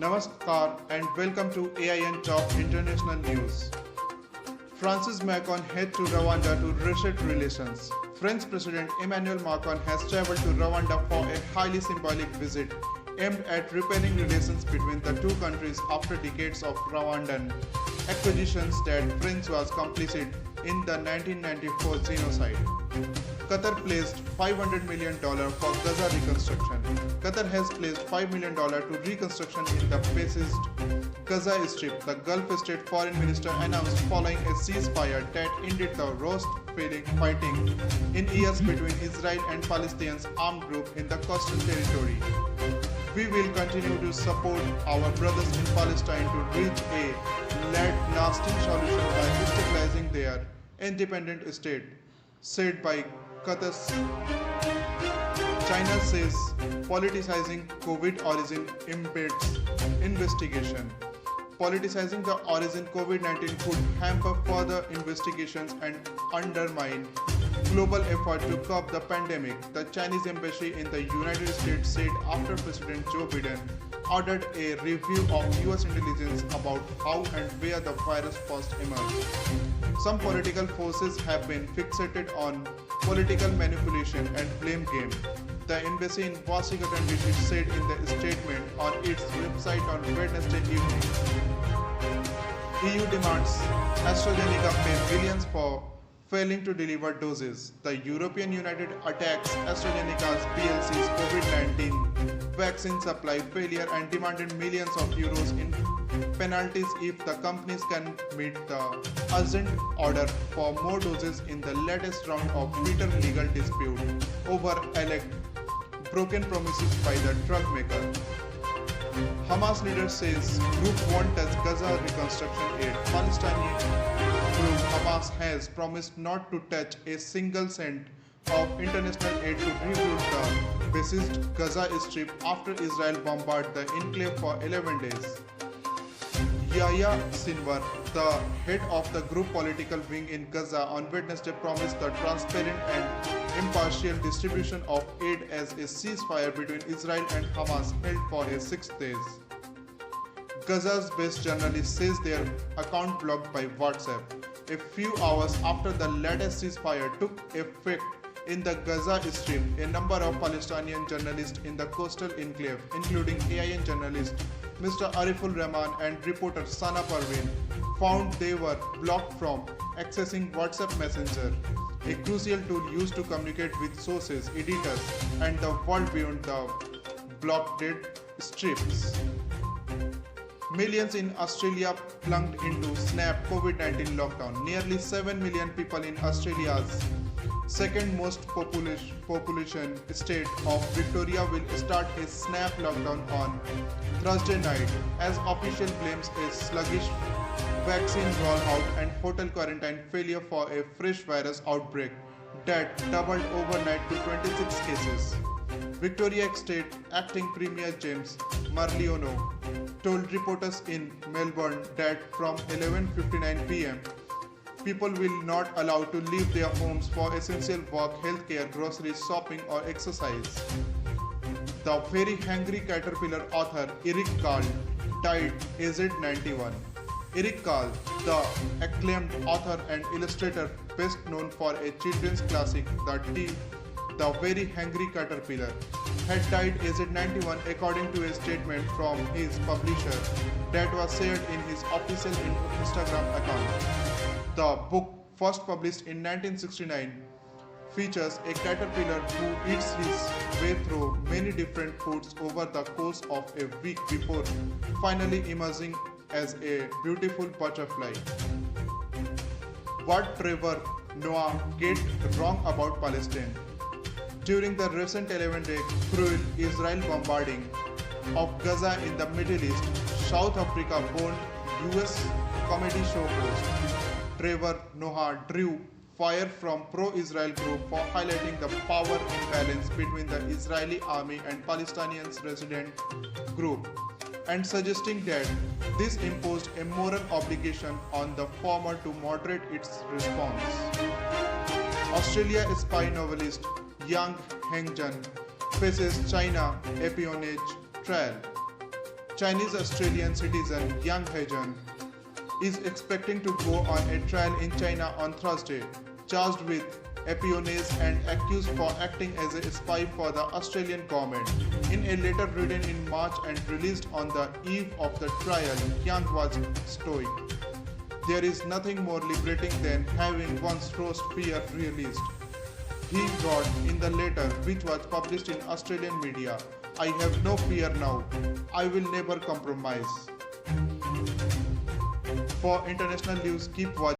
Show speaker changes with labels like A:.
A: Namaskar and welcome to AIN Top International News. Francis Macron head to Rwanda to reset relations. French President Emmanuel Macron has traveled to Rwanda for a highly symbolic visit aimed at repairing relations between the two countries after decades of Rwandan accusations that France was complicit in the 1994 genocide. Qatar pledged $500 million for Gaza reconstruction. Qatar has pledged $5 million to reconstruction in the besieged Gaza Strip, the Gulf state foreign minister announced following a ceasefire that ended the worst fighting in years between Israel and Palestinian armed group in the coastal territory. We will continue to support our brothers in Palestine to reach a lasting solution by stabilizing their independent state, said by Qatar's. China says politicizing COVID origin impedes investigation. Politicizing the origin COVID-19 could hamper further investigations and undermine global effort to curb the pandemic, the Chinese embassy in the United States said after President Joe Biden ordered a review of US intelligence about how and where the virus first emerged. Some political forces have been fixated on political manipulation and blame game. The embassy in Washington DC said in the statement on its website on Wednesday evening. EU demands AstraZeneca pay billions for failing to deliver doses. The European Union attacks AstraZeneca's PLC's COVID-19 vaccine supply failure and demanded millions of euros in penalties if the companies can meet the urgent order for more doses in the latest round of bitter legal dispute over alleged broken promises by the drug maker. Hamas leader says group won't touch Gaza reconstruction aid. Palestinian group Hamas has promised not to touch a single cent of international aid to rebuild the besieged Gaza Strip after Israel bombarded the enclave for 11 days. Yahya Sinwar, the head of the group political wing in Gaza, on Wednesday promised the transparent and impartial distribution of aid as a ceasefire between Israel and Hamas held for 6 days. Gaza's based journalist says their account blocked by WhatsApp a few hours after the latest ceasefire took effect in the Gaza Strip. A number of Palestinian journalists in the coastal enclave, including AIN journalist Mr. Ariful Rahman and reporter Sana Parveen, found they were blocked from accessing WhatsApp Messenger, a crucial tool used to communicate with sources, editors, and the world beyond the blockaded strips. Millions in Australia plunged into snap COVID-19 lockdown. Nearly 7 million people in Australia's second most population state of Victoria will start a snap lockdown on Thursday night as official blames a sluggish vaccine rollout and hotel quarantine failure for a fresh virus outbreak that doubled overnight to 26 cases. Victoria State Acting Premier James Merliono told reporters in Melbourne that from 11:59 p.m. people will not allowed to leave their homes for essential work, healthcare, groceries, shopping or exercise. The very hungry caterpillar author Eric Carle died aged 91. Eric Carle, the acclaimed author and illustrator best known for a children's classic, The Very Hungry Caterpillar, had died aged 91 according to a statement from his publisher that was shared in his official Instagram account. The book, first published in 1969, features a caterpillar who eats his way through many different foods over the course of a week before finally emerging as a beautiful butterfly. What Trevor Noah get wrong about Palestine? During the recent 11-day cruel Israel bombarding of Gaza in the Middle East, South Africa-born US comedy show host Trevor Noah drew fire from pro-Israel group for highlighting the power imbalance between the Israeli army and Palestinian resident group and suggesting that this imposed a moral obligation on the former to moderate its response. Australia spy novelist Yang Hengjun faces China espionage trial. Chinese-Australian citizen Yang Haijun is expecting to go on a trial in China on Thursday, charged with espionage and accused for acting as a spy for the Australian government. In a letter written in March and released on the eve of the trial, Yang was stoic. There is nothing more liberating than having one's worst fear released, he wrote in the letter, which was published in Australian media. I have no fear now. I will never compromise. For international news, keep watching.